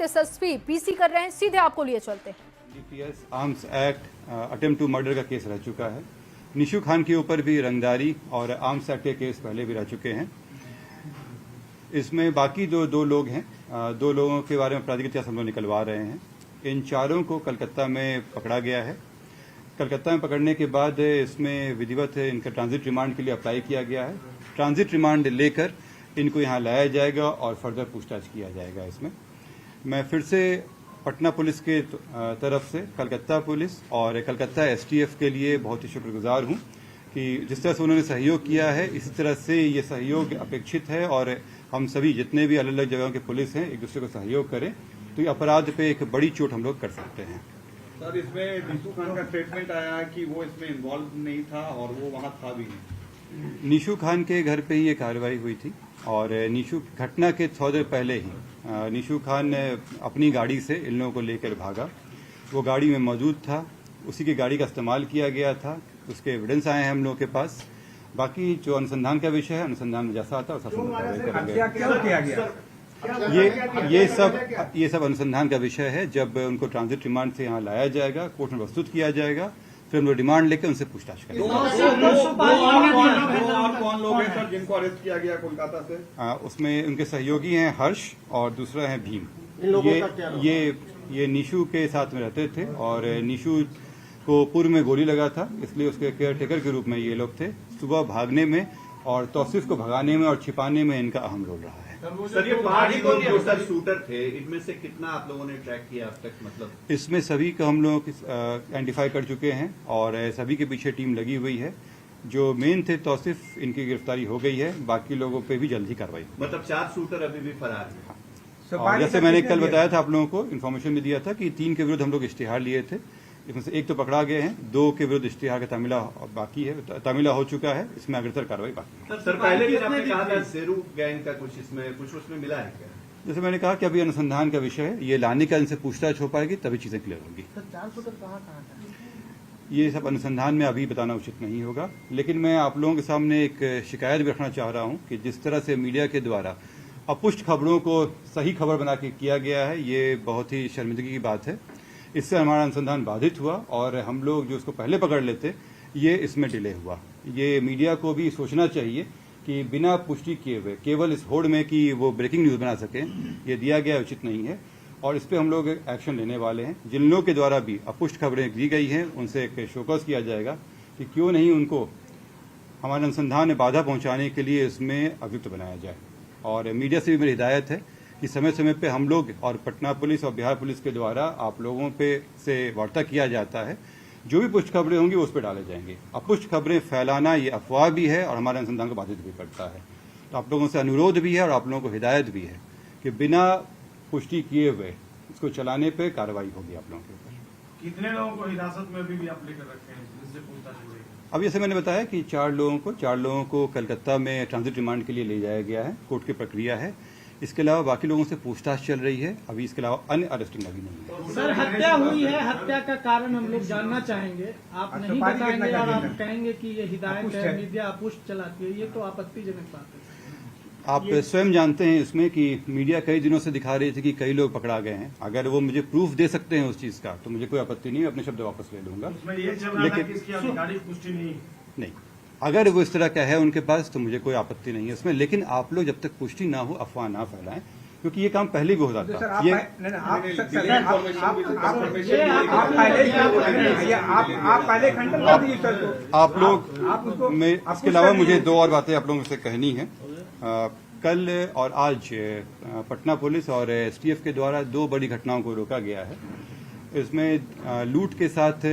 SSP PC कर रहे हैं, सीधे आपको लिए चलते हैं। DPS arms act attempt to murder का केस रह चुका है। निशु खान के ऊपर भी रंगदारी और आर्म्स एक्ट के केस पहले भी रह चुके हैं। इसमें बाकी दो लोग हैं, दो लोगों के बारे में आपराधिक इतिहास हम लोग निकलवा रहे हैं। इन चारों को कलकत्ता में पकड़ा गया है। कलकत्ता में पकड़ने के बाद इसमें विधिवत इनका ट्रांजिट रिमांड के लिए अप्लाई किया गया है। ट्रांजिट रिमांड लेकर इनको यहाँ लाया जाएगा और फर्दर पूछताछ किया जाएगा। इसमें मैं फिर से पटना पुलिस के तरफ से कलकत्ता पुलिस और कलकत्ता एसटीएफ के लिए बहुत ही शुक्रगुजार हूँ कि जिस तरह से उन्होंने सहयोग किया है, इसी तरह से ये सहयोग अपेक्षित है और हम सभी जितने भी अलग अलग जगहों के पुलिस हैं एक दूसरे को सहयोग करें तो ये अपराध पे एक बड़ी चोट हम लोग कर सकते हैं। सर, इसमें निशु खान का स्टेटमेंट आया है कि वो इसमें इन्वॉल्व नहीं था और वो वहां था भी नहीं। निशु खान के घर पे ही ये कार्रवाई हुई थी और निशु घटना के थोड़ी देर पहले ही निशु खान ने अपनी गाड़ी से इन लोगों को लेकर भागा। वो गाड़ी में मौजूद था, उसी की गाड़ी का इस्तेमाल किया गया था। उसके एविडेंस आए हैं हम लोगों के पास। बाकी जो अनुसंधान का विषय है, अनुसंधान में जैसा आता है वैसा करेंगे। ये सब अनुसंधान का विषय है। जब उनको ट्रांजिट रिमांड से यहाँ लाया जाएगा, कोर्ट में प्रस्तुत किया जाएगा, फिर हम लोग रिमांड लेकर उनसे पूछताछ करेंगे। और कौन लोग हैं सर जिनको अरेस्ट किया गया कोलकाता से? उसमें उनके सहयोगी हैं हर्ष और दूसरा है भीम। इन लोगों का क्या नाम? ये निशु के साथ में रहते थे और निशु को पूर्व में गोली लगा था, इसलिए उसके केयरटेकर के रूप में ये लोग थे। सुबह भागने में और तौसीफ को भगाने में और छिपाने में इनका अहम रोल रहा है। सर, ये पहाड़ी लोग जो सर शूटर थे, इनमें से कितना आप लोगों ने ट्रैक किया अब तक? मतलब इसमें सभी को हम लोग आइडेंटिफाई कर चुके हैं और सभी के पीछे टीम लगी हुई है। जो मेन थे तौसीफ, इनकी गिरफ्तारी हो गई है। बाकी लोगों पे भी जल्द ही कार्रवाई। मतलब 4 शूटर अभी भी फरार हैं। और जैसे मैंने कल बताया था आप लोगों को, इन्फॉर्मेशन भी दिया था कि 3 के विरुद्ध हम लोग इश्तिहार लिए थे। इसमें से 1 तो पकड़ा गए हैं, 2 के विरुद्ध इश्तिहार का तामिला बाकी है, तामिला हो चुका है। इसमें अग्रतर कार्रवाई बाकी है। सर, पहले भी आपने कहा था शेरू गैंग का कुछ उसमें मिला है क्या? जैसे मैंने कहा कि अभी अनुसंधान का विषय है, ये लाने का इनसे पूछताछ हो पाएगी तभी चीजें क्लियर होंगी। ये सब अनुसंधान में अभी बताना उचित नहीं होगा, लेकिन मैं आप लोगों के सामने एक शिकायत भी रखना चाह रहा हूं कि जिस तरह से मीडिया के द्वारा अपुष्ट खबरों को सही खबर बना के किया गया है, ये बहुत ही शर्मिंदगी की बात है। इससे हमारा अनुसंधान बाधित हुआ और हम लोग जो उसको पहले पकड़ लेते, ये इसमें डिले हुआ। ये मीडिया को भी सोचना चाहिए कि बिना पुष्टि किए हुए केवल इस होड़ में कि वो ब्रेकिंग न्यूज बना सकें, ये दिया गया उचित नहीं है और इस पर हम लोग एक्शन लेने वाले हैं। जिन लोगों के द्वारा भी अपुष्ट खबरें दी गई हैं, उनसे एक शोकॉज किया जाएगा कि क्यों नहीं उनको हमारे अनुसंधान में बाधा पहुंचाने के लिए इसमें अभियुक्त बनाया जाए। और मीडिया से भी मेरी हिदायत है कि समय समय पे हम लोग और पटना पुलिस और बिहार पुलिस के द्वारा आप लोगों पे से वार्ता किया जाता है। जो भी पुष्ट खबरें होंगी उस पर डाले जाएंगे। अपुष्ट खबरें फैलाना ये अफवाह भी है और हमारे अनुसंधान को बाधित भी करता है। तो आप लोगों से अनुरोध भी है और आप लोगों को हिदायत भी है कि बिना पुष्टि किए हुए इसको चलाने पे कार्रवाई होगी आप लोगों के ऊपर। कितने लोगों को हिरासत में अभी भी आप लेकर रखे हैं जिससे पूछताछ हो रही है? अब जैसे मैंने बताया कि 4 लोगों को कलकत्ता में ट्रांजिट रिमांड के लिए ले जाया गया है। कोर्ट की प्रक्रिया है। इसके अलावा बाकी लोगों से पूछताछ चल रही है। अभी इसके अलावा अन्य अरेस्टिंग अभी नहीं है। सर, हत्या हुई है, हत्या का कारण हम लोग जानना चाहेंगे। आप नहीं बताएंगे और आप कहेंगे कि ये हिदायत है, मीडिया अपुष्ट चलाती है, ये तो आपत्तिजनक बात है। आप स्वयं जानते हैं इसमें कि मीडिया कई दिनों से दिखा रही थी कि कई लोग पकड़ा गए हैं। अगर वो मुझे प्रूफ दे सकते हैं उस चीज का तो मुझे कोई आपत्ति नहीं है, अपने शब्द वापस ले लूंगा। लेकिन नहीं, अगर वो इस तरह का है उनके पास तो मुझे कोई आपत्ति नहीं है उसमें। लेकिन आप लोग जब तक पुष्टि ना हो अफवाह ना फैलाएं, क्योंकि ये काम पहले भी हो जाता है। आप लोग में इसके अलावा मुझे 2 और बातें आप लोगों से कहनी है। कल और आज पटना पुलिस और एसटीएफ के द्वारा 2 बड़ी घटनाओं को रोका गया है। इसमें लूट के साथ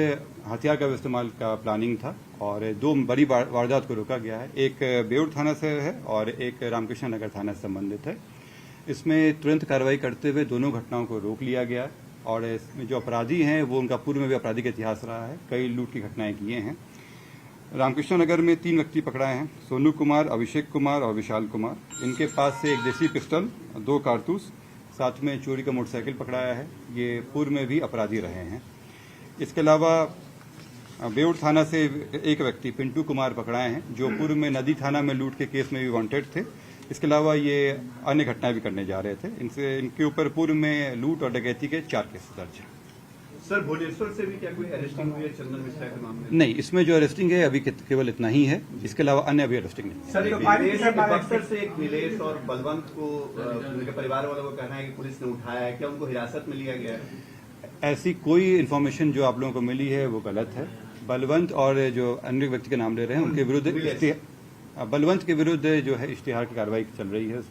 हथियार का इस्तेमाल का प्लानिंग था और 2 बड़ी वारदात को रोका गया है। एक बेउर थाना से है और एक रामकृष्ण नगर थाना से संबंधित है। इसमें तुरंत कार्रवाई करते हुए दोनों घटनाओं को रोक लिया गया और इसमें जो अपराधी हैं वो उनका पूर्व में भी आपराधिक इतिहास रहा है, कई लूट की घटनाएं किए हैं। रामकृष्ण नगर में 3 व्यक्ति पकड़ाए हैं, सोनू कुमार, अभिषेक कुमार और विशाल कुमार। इनके पास से एक देसी पिस्टल, 2 कारतूस, साथ में चोरी का मोटरसाइकिल पकड़ाया है। ये पूर्व में भी अपराधी रहे हैं। इसके अलावा बेउर थाना से एक व्यक्ति पिंटू कुमार पकड़ाए हैं, जो पूर्व में नदी थाना में लूट के केस में भी वांटेड थे। इसके अलावा ये अन्य घटनाएं भी करने जा रहे थे। इनके ऊपर पूर्व में लूट और डकैती के 4 केस दर्ज हैं। सर, भुवनेश्वर से भी क्या कोई अरेस्टिंग हुई है चंदन मिश्रा के मामले में? नहीं, इसमें जो अरेस्टिंग है अभी केवल इतना ही है, इसके अलावा अन्य अभी अरेस्टिंग नहीं है। सर, बक्सर से एक नीलेश और बलवंत को उनके परिवार वालों का कहना है कि पुलिस ने उठाया है, क्या उनको हिरासत में लिया गया है? ऐसी कोई इन्फॉर्मेशन जो आप लोगों को मिली है वो गलत है। बलवंत और जो अन्य व्यक्ति के नाम ले रहे हैं उनके विरुद्ध बलवंत के विरुद्ध जो है इश्तिहार की कार्रवाई चल रही है।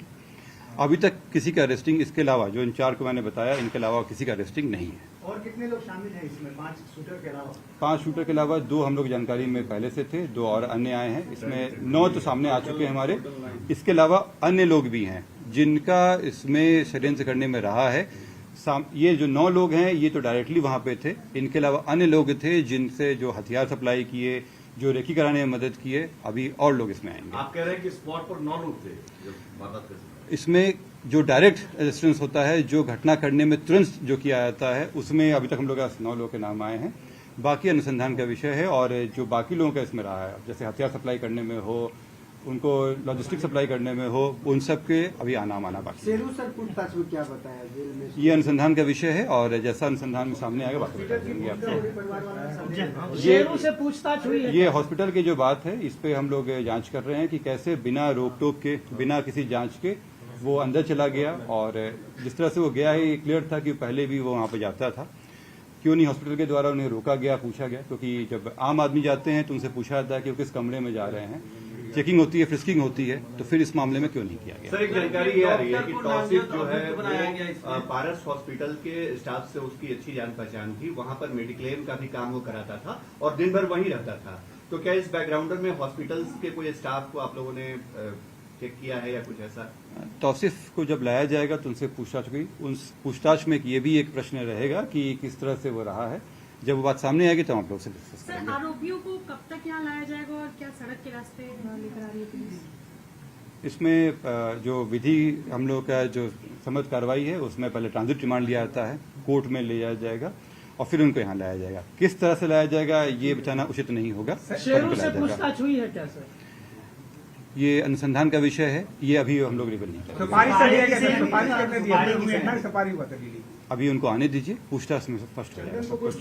अभी तक किसी का अरेस्टिंग, इसके अलावा जो इन 4 को मैंने बताया, इनके अलावा किसी का अरेस्टिंग नहीं है। और कितने लोग शामिल हैं इसमें 5 शूटर के अलावा? 5 शूटर के अलावा 2 हम लोग जानकारी में पहले से थे, 2 और अन्य आए हैं। इसमें 9 तो सामने आ चुके हैं हमारे। इसके अलावा अन्य लोग भी हैं जिनका इसमें षड्यंत्र करने में रहा है। ये जो 9 लोग हैं ये तो डायरेक्टली वहां पे थे। इनके अलावा अन्य लोग थे जिनसे जो हथियार सप्लाई किए, जो रेकी कराने में मदद किए। अभी और लोग इसमें आएंगे। आप कह रहे हैं कि स्पॉट पर 9 लोग थे जब वारदात कर सकते? इसमें जो डायरेक्ट रेजिस्टेंस होता है, जो घटना करने में तुरंत जो किया जाता है, उसमें अभी तक हम लोग 9 लोगों के नाम आए हैं। बाकी अनुसंधान का विषय है और जो बाकी लोगों का इसमें रहा है, जैसे हथियार सप्लाई करने में हो, उनको लॉजिस्टिक सप्लाई करने में हो, उन सब के अभी आना बाकी है। सर पूछताछ में क्या बताया जेल में? ये अनुसंधान का विषय है और जैसा अनुसंधान में सामने आएगा बात बता देंगे आपको। शेरू से पूछताछ हुई है? ये हॉस्पिटल की जो बात है, इस पे हम लोग जांच कर रहे हैं कि कैसे बिना रोक टोक के, बिना किसी जांच के वो अंदर चला गया। और जिस तरह से वो गया है ये क्लियर था कि पहले भी वो वहाँ पे जाता था। क्यों नहीं हॉस्पिटल के द्वारा उन्हें रोका गया, पूछा गया? क्योंकि जब आम आदमी जाते हैं तो उनसे पूछा जाता है कि वो किस कमरे में जा रहे हैं, चेकिंग होती है, फ्रिस्किंग होती है, तो फिर इस मामले में क्यों नहीं किया गया? सर, एक जानकारी ये आ रही है कि तौसीफ जो है वो पारस हॉस्पिटल के स्टाफ से उसकी अच्छी जान पहचान थी, वहां पर मेडिक्लेम का भी काम वो कराता था और दिन भर वहीं रहता था। तो क्या इस बैकग्राउंडर में हॉस्पिटल्स के कोई स्टाफ को आप लोगों ने चेक किया है या कुछ ऐसा? तौसीफ को जब लाया जाएगा तो उनसे पूछताछ हुई। उन पूछताछ में ये भी एक प्रश्न रहेगा कि किस तरह से वो रहा है। जब वो बात सामने आएगी तो हम लोग से डिस्कस सर, करेंगे। आरोपियों को कब तक यहाँ लाया जाएगा और क्या सड़क के रास्ते लेकर आ रही है पुलिस? इसमें जो विधि हम लोग का जो समझ कार्रवाई है उसमें पहले ट्रांजिट रिमांड लिया जाता है, कोर्ट में ले जाया जाएगा और फिर उनको यहाँ लाया जाएगा। किस तरह से लाया जाएगा ये बताना उचित नहीं होगा। शेरू से पूछताछ हुई है क्या सर? ये अनुसंधान का विषय है, ये अभी हम लोग रिवील नहीं करेंगे। अभी उनको आने दीजिए, पूछताछ में स्पष्ट हो जाएगा सब कुछ।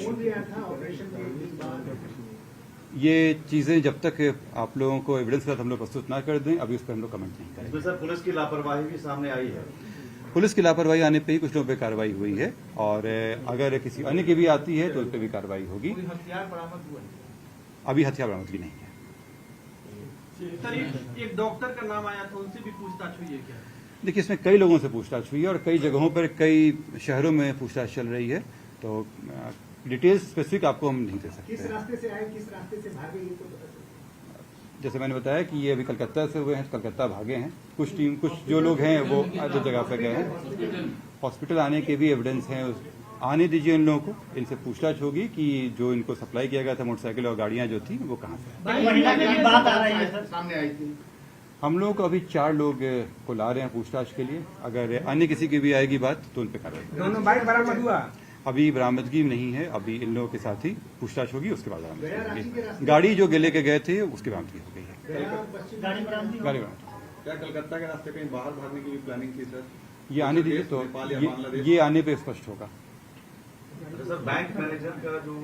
ये चीजें जब तक आप लोगों को एविडेंस के साथ हम लोग प्रस्तुत ना कर दें, अभी उस पर हम लोग कमेंट नहीं करेंगे। सर, पुलिस की लापरवाही भी सामने आई है। पुलिस की लापरवाही आने पे ही कुछ लोगों पे कार्रवाई हुई है और अगर किसी अन्य की भी आती है तो उस पर भी कार्रवाई होगी। हथियार बरामद हुआ? अभी हथियार बरामदगी नहीं है। सर, एक डॉक्टर का नाम आया था, उनसे भी पूछताछ हुई है क्या? देखिए, इसमें कई लोगों से पूछताछ हुई है और कई जगहों पर, कई शहरों में पूछताछ चल रही है, तो डिटेल्स स्पेसिफिक आपको हम नहीं दे सकते। किस रास्ते से आए, किस रास्ते से भागे, ये तो बता दो। जैसे मैंने बताया कि ये अभी कलकत्ता से हुए हैं, कलकत्ता भागे हैं। कुछ जो लोग हैं वो अलग जगह पे गए हैं। हॉस्पिटल आने के भी एविडेंस हैं, आने दीजिए इन लोगों को, इनसे पूछताछ होगी कि जो इनको सप्लाई किया गया था मोटरसाइकिल और गाड़ियां जो थी वो कहाँ से। बात आ रही है सामने आई थी। हम लोग को अभी 4 लोग को ला रहे हैं पूछताछ के लिए। अगर अन्य किसी की भी आएगी बात तो उन पे कार्रवाई। दोनों बाइक बरामद हुआ? अभी बरामदगी नहीं है, अभी इन लोगों के साथ ही पूछताछ होगी, उसके बाद बरामदगी होगी। गाड़ी जो लेके गए थे उसकी बरामदगी हो गई है। गाड़ी बरामद। क्या कलकत्ता के रास्ते कहीं बाहर भागने की भी प्लानिंग थी सर? ये आने दीजिए तो ये आने पे स्पष्ट होगा। सर, बैंक मैनेजर का जो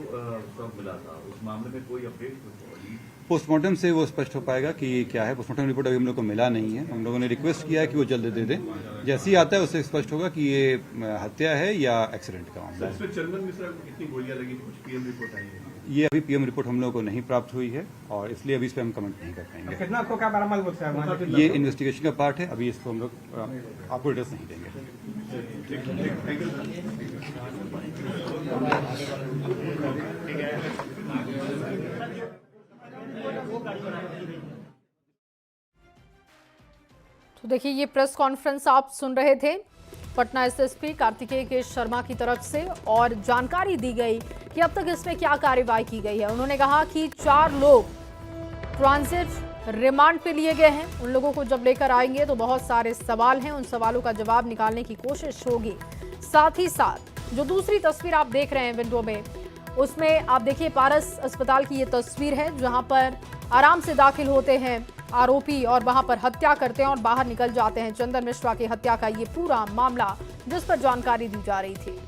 सब मिला था उस मामले में कोई अपडेट? पोस्टमार्टम से वो स्पष्ट हो पाएगा कि क्या है। पोस्टमार्टम रिपोर्ट अभी हम लोग को मिला नहीं है। हम लोगों ने रिक्वेस्ट किया है कि वो जल्द दे दें। जैसे ही आता है उससे स्पष्ट होगा कि ये हत्या है या एक्सीडेंट का मामला है। इसमें चंदन मिश्रा को कितनी गोलियां लगी, कुछ पीएम रिपोर्ट आई है? ये अभी पीएम रिपोर्ट हम लोगों को नहीं प्राप्त हुई है और इसलिए अभी इस पर हम कमेंट नहीं कर पाएंगे। कितना को क्या बरामद होता है? ये इन्वेस्टिगेशन का पार्ट है, अभी इसको हम लोग आपको डिटेल्स नहीं देंगे। तो देखिए, ये प्रेस कॉन्फ्रेंस आप सुन रहे थे पटना एसएसपी कार्तिकेय के शर्मा की तरफ से और जानकारी दी गई कि अब तक इसमें क्या कार्रवाई की गई है। उन्होंने कहा कि 4 लोग ट्रांजिट रिमांड पे लिए गए हैं। उन लोगों को जब लेकर आएंगे तो बहुत सारे सवाल हैं, उन सवालों का जवाब निकालने की कोशिश होगी। साथ ही साथ जो दूसरी तस्वीर आप देख रहे हैं विंडो में, उसमें आप देखिए पारस अस्पताल की ये तस्वीर है जहां पर आराम से दाखिल होते हैं आरोपी और वहां पर हत्या करते हैं और बाहर निकल जाते हैं। चंदन मिश्रा की हत्या का ये पूरा मामला जिस पर जानकारी दी जा रही थी।